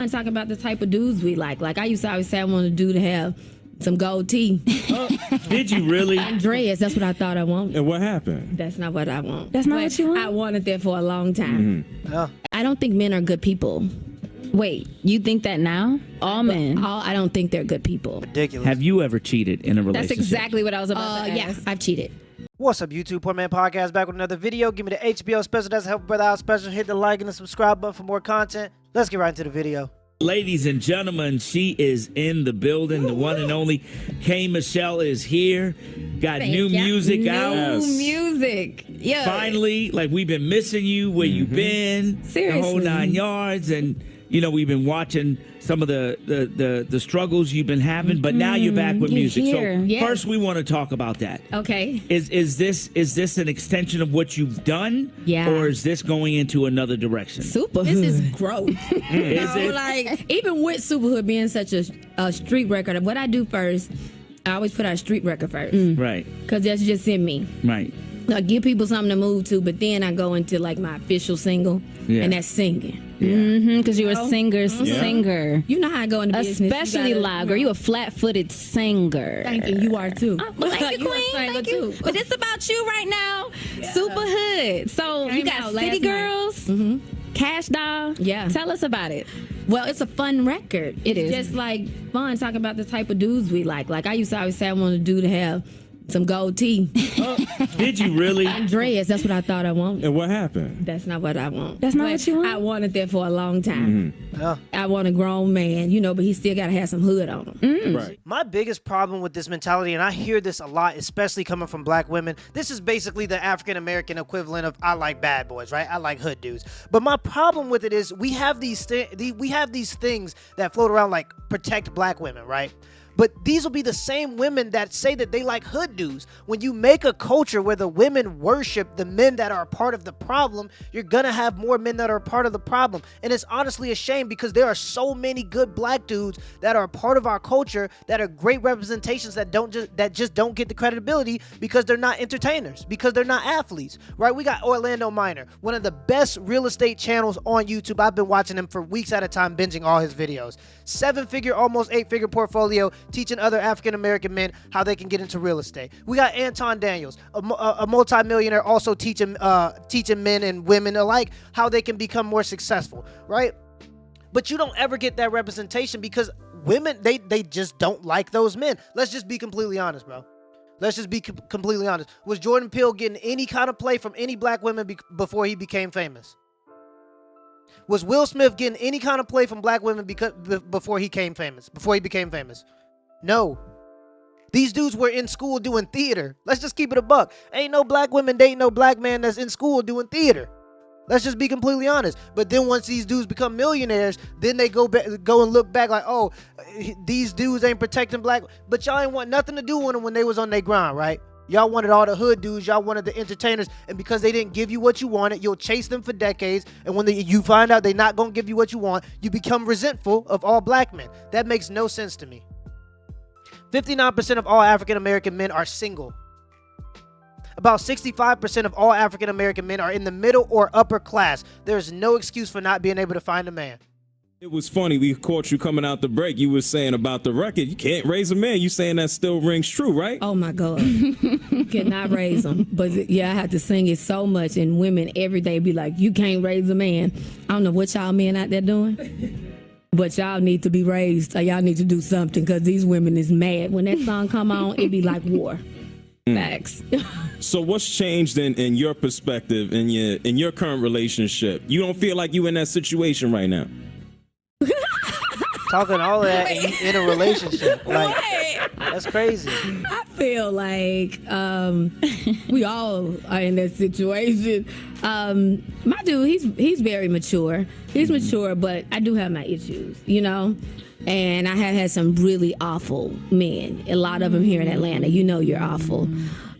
I'm talking about the type of dudes we like. Like I used to always say I want a dude to have some gold teeth. Did you really? And dreads. That's what I thought I wanted. And what happened? That's not what I want. That's not what you want? I wanted that for a long time. Yeah. I don't think men are good people. Wait, you think that now? All men. I don't think they're good people. Ridiculous. Have you ever cheated in a relationship? That's exactly what I was about to ask. Yeah, I've cheated. What's up, YouTube? Poor Man Podcast back with another video. Give me the HBO special. That's Help a Brother Out special. Hit the like and the subscribe button for more content. Let's get right into the video. Ladies and gentlemen, she is in the building. The one and only K. Michelle is here. Got new music out. New music. Yeah. Finally, like we've been missing you, where you been. Seriously. The whole 9 yards. And, you know, we've been watching some of the struggles you've been having, but now you're back with You're music. here. So Yeah. first we want to talk about that. Okay. Is this an extension of what you've done? Yeah. Or is this going into another direction? Superhood. This is growth. Is it? Like, even with Superhood being such a street record, what I do first, I always put out a street record first. Right. Because that's just in me. Right. I give people something to move to, but then I go into like my official single, and that's singing. Because you're a singer. You know how I go into business. Especially live, girl. You a flat-footed singer. Thank you. You are too. Well, thank you, You a queen. singer Thank you. too. But it's about you right now. Super hood. So you Came got out City last night. Girls, Cash Doll. Yeah. Tell us about it. Well, it's a fun record. It is. Just like fun talking about the type of dudes we like. Like I used to always say I want a dude to have some gold teeth. Did you really? And dreads. That's what I thought I wanted. And what happened? That's not what I want. That's not what you want? I wanted that for a long time. Yeah. I want a grown man, but he still got to have some hood on him. Right. My biggest problem with this mentality, and I hear this a lot, especially coming from black women, this is basically the African-American equivalent of I like bad boys, right? I like hood dudes. But my problem with it is we have these things that float around like protect black women, right? But these will be the same women that say that they like hood dudes. When you make a culture where the women worship the men that are a part of the problem, you're gonna have more men that are a part of the problem. And it's honestly a shame because there are so many good black dudes that are a part of our culture that are great representations that just don't get the credibility because they're not entertainers, because they're not athletes, right? We got Orlando Minor, one of the best real estate channels on YouTube. I've been watching him for weeks at a time, binging all his videos. 7-figure, almost 8-figure portfolio, teaching other African-American men how they can get into real estate. We got Anton Daniels, a multimillionaire, also teaching men and women alike how they can become more successful, right? But you don't ever get that representation because women, they just don't like those men. Let's just be completely honest, bro. Let's just be completely honest. Was Jordan Peele getting any kind of play from any black women before he became famous? Was Will Smith getting any kind of play from black women before he became famous? No. These dudes were in school doing theater. Let's just keep it a buck. Ain't no black women dating no black man that's in school doing theater. Let's just be completely honest. But then once these dudes become millionaires, then they go and look back like, oh, these dudes ain't protecting black. But y'all ain't want nothing to do with them when they was on their grind, right? Y'all wanted all the hood dudes. Y'all wanted the entertainers. And because they didn't give you what you wanted, you'll chase them for decades. And when you find out they're not going to give you what you want, you become resentful of all black men. That makes no sense to me. 59% of all African-American men are single. About 65% of all African-American men are in the middle or upper class. There's no excuse for not being able to find a man. It was funny. We caught you coming out the break. You were saying about the record, you can't raise a man. You saying that still rings true, right? Oh, my God. Cannot raise them. But, yeah, I have to sing it so much. And women every day be like, you can't raise a man. I don't know what y'all men out there doing. But y'all need to be raised. Y'all need to do something because these women is mad. When that song come on, it be like war. Facts. So what's changed in your perspective, in your current relationship? You don't feel like you in that situation right now? Talking all of that and you in a relationship. Like, that's crazy. I feel like we all are in that situation. My dude, he's very mature. He's mature, but I do have my issues, And I have had some really awful men. A lot of them here in Atlanta. You're awful.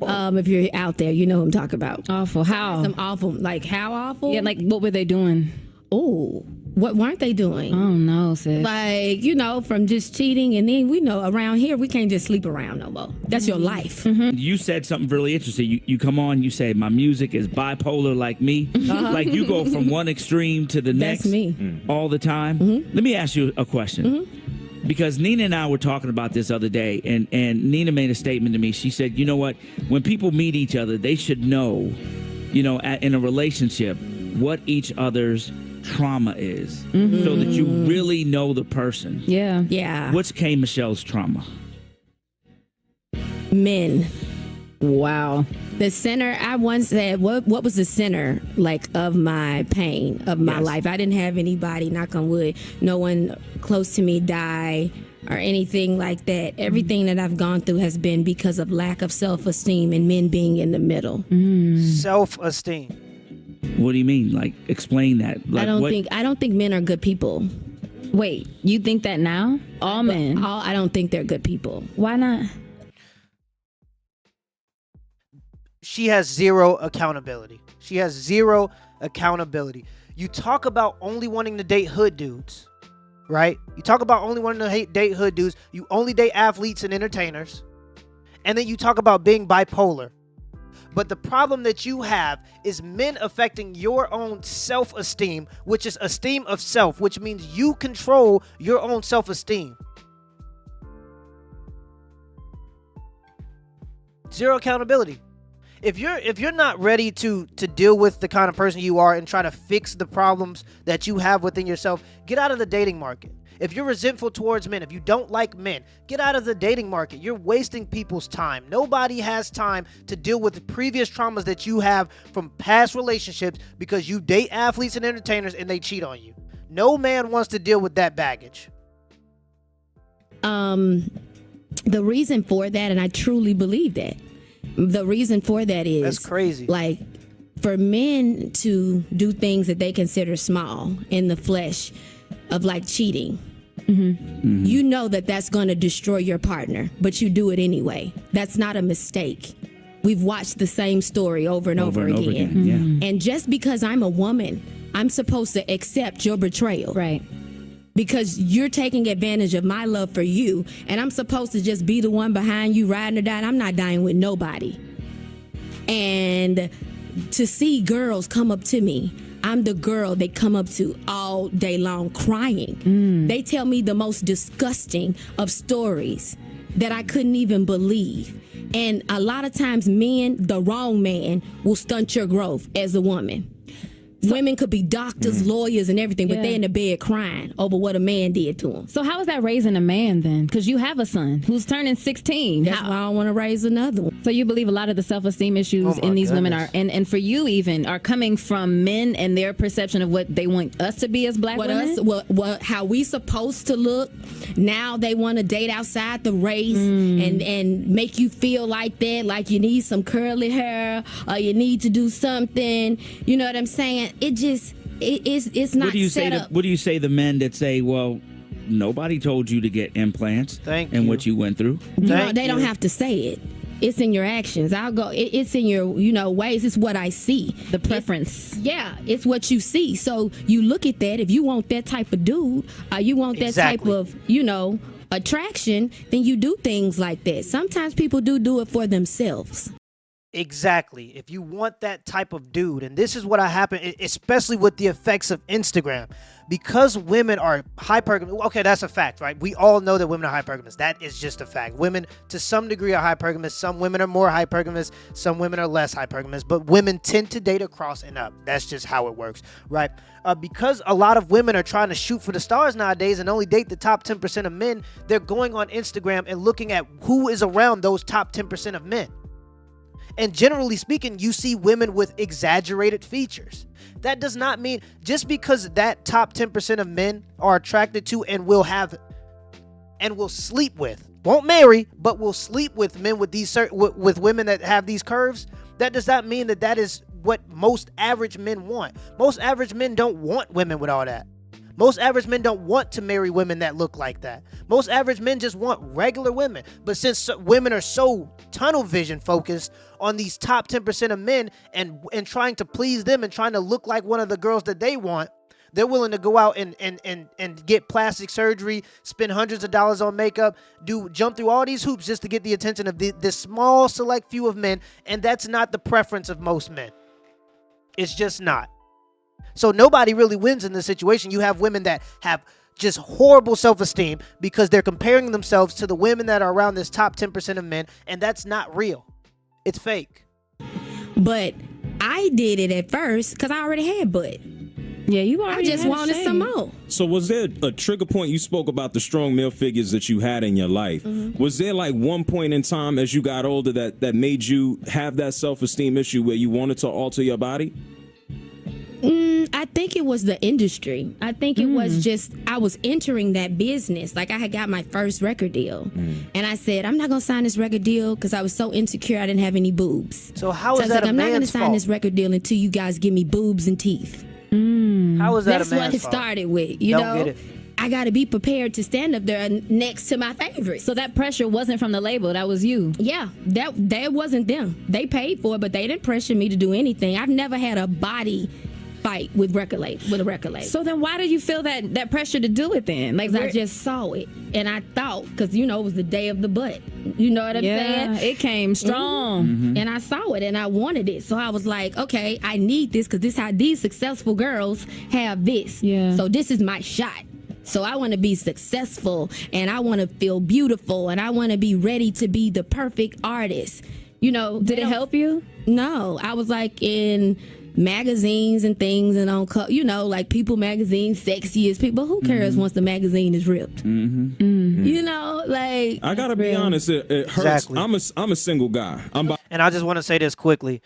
If you're out there, you know who I'm talking about. Awful. How? Some awful. Like, how awful? Yeah, like, what were they doing? Oh, what weren't they doing? Oh no, sis. Like, from just cheating, and then we know around here we can't just sleep around no more. That's your life. You said something really interesting. You come on, you say my music is bipolar like me. Like you go from one extreme to the next. That's me. All the time. Let me ask you a question. Because Nina and I were talking about this other day, and Nina made a statement to me. She said, you know what? When people meet each other, they should know, in a relationship, what each other's trauma is, so that you really know the person. Yeah. Yeah. What's K. Michelle's trauma? Men. Wow. The center, I once said, what was the center, like, of my pain, of my life? I didn't have anybody, knock on wood, no one close to me die or anything like that. Everything that I've gone through has been because of lack of self-esteem and men being in the middle. Self-esteem. What do you mean? Like, explain that. Like, I don't think men are good people. Wait, you think that now? All men? I don't think they're good people. Why not? She has zero accountability. You talk about only wanting to date hood dudes, right? You talk about only wanting to date hood dudes. You only date athletes and entertainers. And then you talk about being bipolar. But the problem that you have is men affecting your own self-esteem, which is esteem of self, which means you control your own self-esteem. Zero accountability. If you're not ready to deal with the kind of person you are and try to fix the problems that you have within yourself, get out of the dating market. If you're resentful towards men, if you don't like men, get out of the dating market. You're wasting people's time. Nobody has time to deal with the previous traumas that you have from past relationships because you date athletes and entertainers and they cheat on you. No man wants to deal with that baggage. The reason for that, and I truly believe that, the reason for that is that's crazy. Like, for men to do things that they consider small in the flesh of, like, cheating, you know that's going to destroy your partner, but you do it anyway. That's not a mistake. We've watched the same story over and over again. Yeah. And just because I'm a woman, I'm supposed to accept your betrayal. Right. Because you're taking advantage of my love for you, and I'm supposed to just be the one behind you riding or dying. I'm not dying with nobody. And to see girls come up to me, I'm the girl they come up to all day long crying. They tell me the most disgusting of stories that I couldn't even believe. And a lot of times men, the wrong man, will stunt your growth as a woman. Women could be doctors, lawyers, and everything, but they in the bed crying over what a man did to them. So how is that raising a man then? Because you have a son who's turning 16. That's why I don't want to raise another one. So you believe a lot of the self-esteem issues in these women are, and for you even, are coming from men and their perception of what they want us to be as black women? How we supposed to look. Now they want to date outside the race and make you feel like that, like you need some curly hair or you need to do something. You know what I'm saying? It's not set up. What do you say the men that say, well, nobody told you to get implants what you went through? They don't have to say it. It's in your actions. It's in your, ways. It's what I see. The preference. It's what you see. So you look at that. If you want that type of dude, you want that type of, attraction, then you do things like that. Sometimes people do it for themselves. Exactly. If you want that type of dude, and this is what happened, especially with the effects of Instagram, because women are hypergamous. Okay, that's a fact, right? We all know that women are hypergamous. That is just a fact. Women, to some degree, are hypergamous. Some women are more hypergamous. Some women are less hypergamous. But women tend to date across and up. That's just how it works, right? Because a lot of women are trying to shoot for the stars nowadays and only date the top 10% of men, they're going on Instagram and looking at who is around those top 10% of men. And generally speaking, you see women with exaggerated features. That does not mean just because that top 10% of men are attracted to and will sleep with, won't marry, but will sleep with men with these with women that have these curves. That does not mean that is what most average men want. Most average men don't want women with all that. Most average men don't want to marry women that look like that. Most average men just want regular women. But since women are so tunnel vision focused on these top 10% of men and trying to please them and trying to look like one of the girls that they want, They're willing to go out and get plastic surgery, spend hundreds of dollars on makeup, jump through all these hoops just to get the attention of this small select few of men, and that's not the preference of most men. It's just not. So nobody really wins in this situation. You have women that have just horrible self-esteem because they're comparing themselves to the women that are around this top 10% of men, and that's not real. It's fake. But I did it at first because I already had butt. Yeah, you already. I just wanted some more. So was there a trigger point? You spoke about the strong male figures that you had in your life. Mm-hmm. Was there like one point in time as you got older that made you have that self-esteem issue where you wanted to alter your body? I think it was the industry. I think it was just, I was entering that business. Like I had got my first record deal. And I said, I'm not going to sign this record deal because I was so insecure I didn't have any boobs. So how is that a man's fault? I'm not going to sign this record deal until you guys give me boobs and teeth. How is that That's a man's fault? what it started with, you Don't know? get it. I got to be prepared to stand up there next to my favorite. So that pressure wasn't from the label. That was you. Yeah, that wasn't them. They paid for it, but they didn't pressure me to do anything. I've never had a body fight with a record label. So then why did you feel that pressure to do it then? Like I just saw it and I thought, because it was the day of the butt. You know what I'm saying? It came strong. Mm-hmm. And I saw it and I wanted it. So I was like, okay, I need this because this is how these successful girls have this. Yeah. So this is my shot. So I want to be successful and I want to feel beautiful and I want to be ready to be the perfect artist. Did it help you? No. I was like in magazines and things and on like People magazine, sexiest people. Who cares once the magazine is ripped? Like I gotta be honest, it hurts. Exactly. I'm a single guy. And I just want to say this quickly.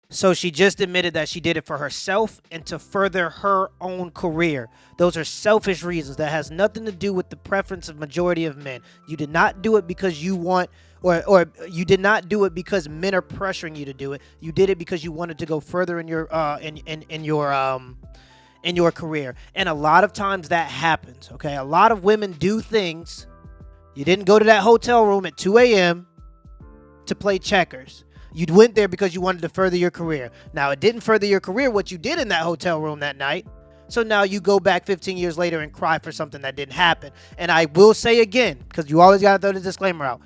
So she just admitted that she did it for herself and to further her own career. Those are selfish reasons. That has nothing to do with the preference of majority of men. You did not do it because you want, or you did not do it because men are pressuring you to do it. You did it because you wanted to go further in your in your career. And a lot of times that happens. Okay, a lot of women do things. You didn't go to that hotel room at 2 a.m. to play checkers. You went there because you wanted to further your career. Now, it didn't further your career what you did in that hotel room that night. So now you go back 15 years later and cry for something that didn't happen. And I will say again, because you always got to throw the disclaimer out.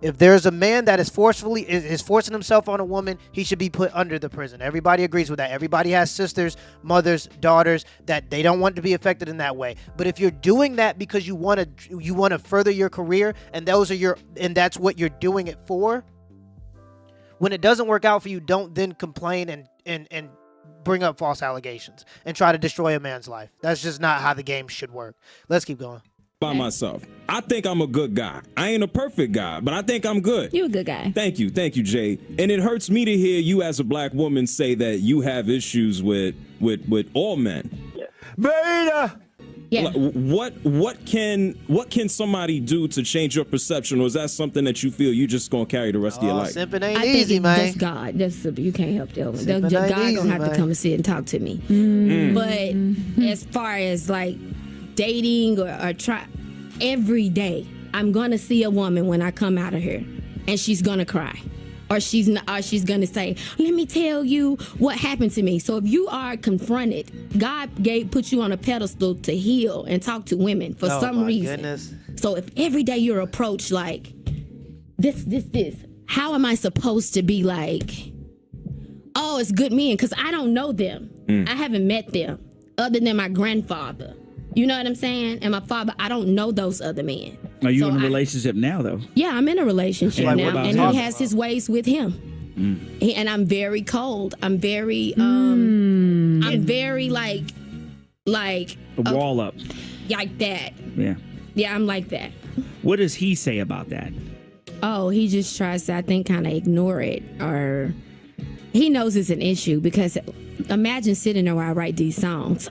If there's a man that is forcing himself on a woman, he should be put under the prison. Everybody agrees with that. Everybody has sisters, mothers, daughters that they don't want to be affected in that way. But if you're doing that because you want to further your career and that's what you're doing it for, when it doesn't work out for you, don't then complain and bring up false allegations and try to destroy a man's life. That's just not how the game should work. Let's keep going. By myself. I think I'm a good guy. I ain't a perfect guy, but I think I'm good. You a good guy. Thank you, Jade. And it hurts me to hear you as a black woman say that you have issues with all men. Beta. Yeah. What can somebody do to change your perception, or is that something that you feel you just gonna carry the rest of your life? Simping ain't I easy, think man. That's God. You can't help that. Simping God ain't easy, gonna have man. to come and sit and talk to me. But as far as like dating or try, every day I'm gonna see a woman when I come out of here, and she's gonna cry. Or she's gonna say, let me tell you what happened to me. So if you are confronted, God put you on a pedestal to heal and talk to women for some reason. Goodness. So if every day you're approached like this, how am I supposed to be like, oh, it's good men? Because I don't know them. I haven't met them other than my grandfather. You know what I'm saying? And my father, I don't know those other men. Are you in a relationship now, though? Yeah, I'm in a relationship Like, now, and he has his ways with him. And I'm very cold. I'm very, I'm very like A wall up. like that. Yeah. Yeah, I'm like that. What does he say about that? Oh, he just tries to, I think, kind of ignore it, or he knows it's an issue because imagine sitting there while I write these songs.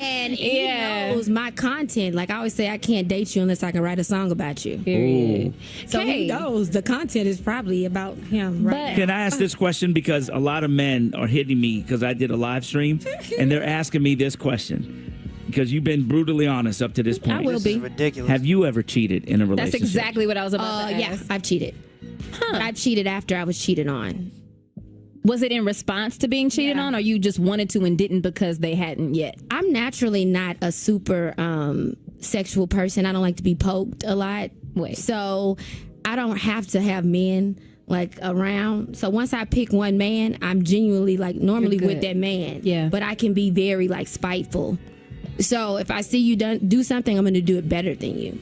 And he knows my content. Like I always say, I can't date you unless I can write a song about you. Ooh. So he knows the content is probably about him, right? Can I ask this question? Because a lot of men are hitting me because I did a live stream, and they're asking me this question. Because you've been brutally honest up to this point. I will This be. is ridiculous. Have you ever cheated in a relationship? That's exactly what I was about to ask. Yeah, I've cheated. But I cheated after I was cheated on. Was it in response to being cheated on, or you just wanted to and didn't because they hadn't yet? I'm naturally not a super sexual person. I don't like to be poked a lot. So I don't have to have men like around. So once I pick one man, I'm genuinely like normally with that man. Yeah. But I can be very like spiteful. So if I see you do something, I'm going to do it better than you.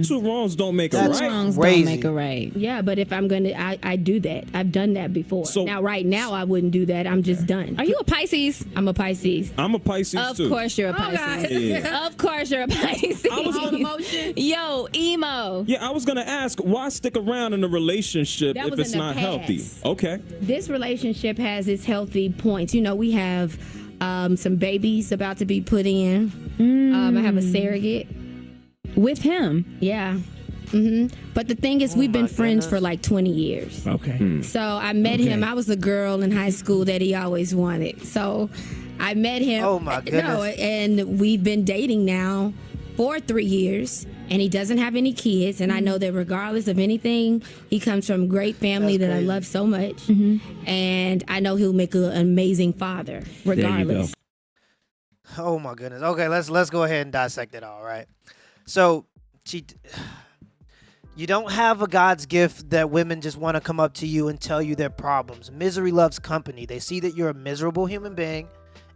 Two wrongs don't make a That's right. Wrongs crazy. don't make a right. Yeah, but if I'm going to, I do that. I've done that before. So- now, right now, I wouldn't do that. I'm just done. Are you a Pisces? I'm a Pisces. I'm a Pisces Of too. course you're a Pisces. God. Yeah. Of course you're a Pisces. All emotion. Yo, emo. Yeah, I was gonna ask, why stick around in a relationship That if was it's in the not past. healthy? Okay. This relationship has its healthy points. You know, we have some babies about to be put in. I have a surrogate. With him. Yeah. But the thing is, we've been friends for like 20 years. Okay. So I met him. I was the girl in high school that he always wanted. So I met him. Oh, my goodness. No, and we've been dating now for 3 years. And he doesn't have any kids. And I know that regardless of anything, he comes from a great family That's that I crazy. love so much. And I know he'll make an amazing father, regardless. Oh my goodness. Okay, let's go ahead and dissect it all, right? So, you don't have a God's gift that women just want to come up to you and tell you their problems. Misery loves company. They see that you're a miserable human being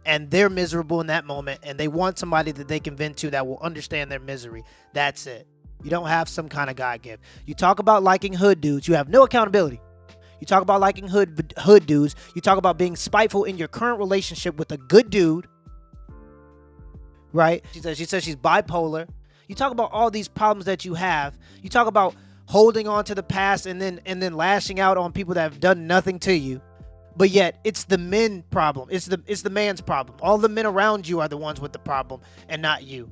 and they're miserable in that moment and they want somebody that they can vent to that will understand their misery. That's it. You don't have some kind of God gift. You talk about liking hood dudes. You have no accountability. You talk about liking hood dudes. You talk about being spiteful in your current relationship with a good dude. Right? She says she's bipolar. You talk about all these problems that you have. You talk about holding on to the past and then lashing out on people that have done nothing to you. But yet it's the men problem. It's the man's problem. All the men around you are the ones with the problem and not you.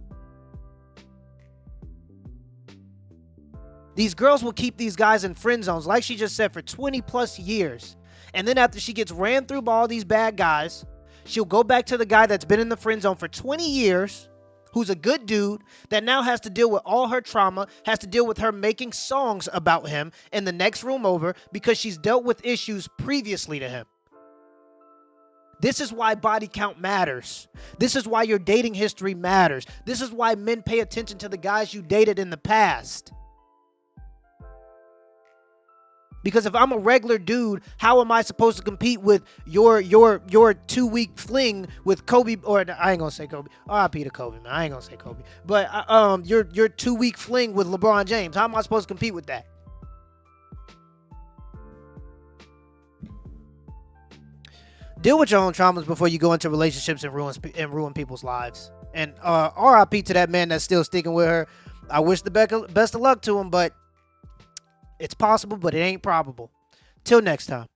These girls will keep these guys in friend zones, like she just said, for 20 plus years. And then after she gets ran through by all these bad guys, she'll go back to the guy that's been in the friend zone for 20 years, who's a good dude, that now has to deal with all her trauma, has to deal with her making songs about him in the next room over because she's dealt with issues previously to him. This is why body count matters. This is why your dating history matters. This is why men pay attention to the guys you dated in the past. Because if I'm a regular dude, how am I supposed to compete with your 2-week fling with Kobe? Or I ain't gonna say Kobe. R.I.P. to Kobe, man. I ain't gonna say Kobe. But your 2-week fling with LeBron James. How am I supposed to compete with that? Deal with your own traumas before you go into relationships and ruin people's lives. And R.I.P. to that man that's still sticking with her. I wish the best of luck to him, but it's possible, but it ain't probable. Till next time.